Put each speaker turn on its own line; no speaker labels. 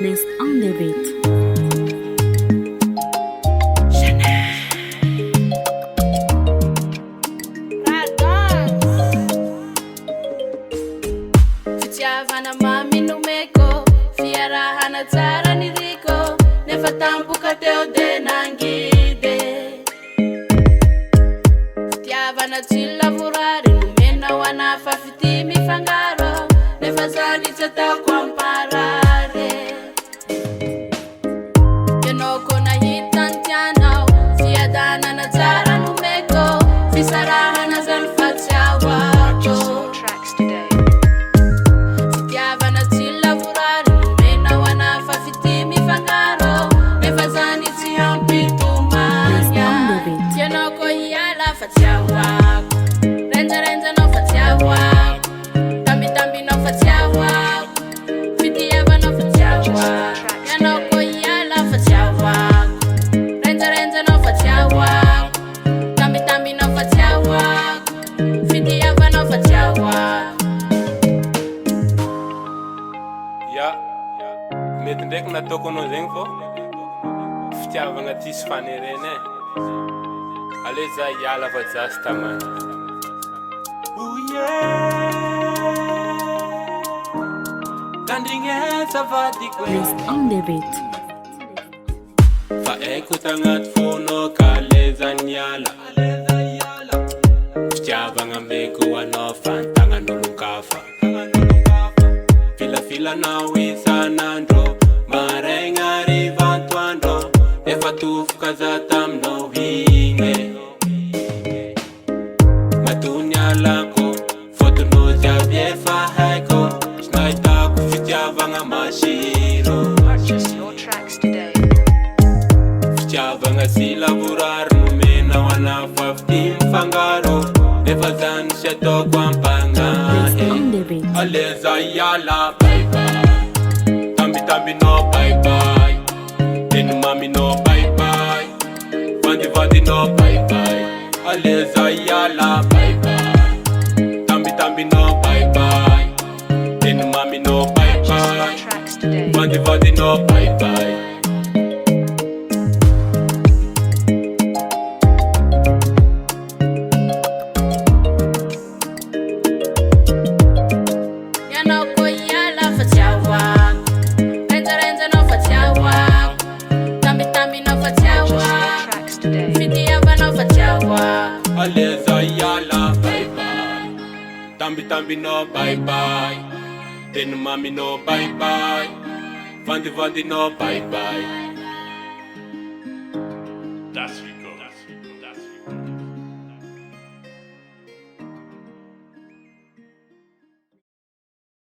Next on the beat.
Fitiavana mami numeko, fiarahana tsara ni riko, nefa tampoka teo de nangide. Fitiavana tilavorari numena wana fafiti mifangaro, nefa zani tata kwa mparare. Yanoko na hitantiano, fiadana na tsara numeko, fisarahana zan fatiawa.
Mety ndraiky nataoko anao zegny fô fitiavagna ty sy fanerena ale za hiala fa jasy tamany
Next on the beat.
fa eko tagnaty fonao ka leza niala fitiavagna meko anao fantagnan'olon-kafa filafilanao isan'andro maraigna hariva antoandro efa tofoka za taminao igny matony alako fôtonao jiaby efa haiko sy nahitako fitiavagna masiro fitiavagna sy lavorary nomenao ana fafity mifangaro efa zany sy ataoko ampagnahy aleza hiala bye bye tambitambi no bye bye teny mami no bye bye vandivandy no bye bye aleza hiala bye bye tambitambi no bye bye teny mami no bye bye vandivandy no bye bye. Aleza hiala bye bye tambitambi no bye bye teny mami no bye bye vandivandy no bye bye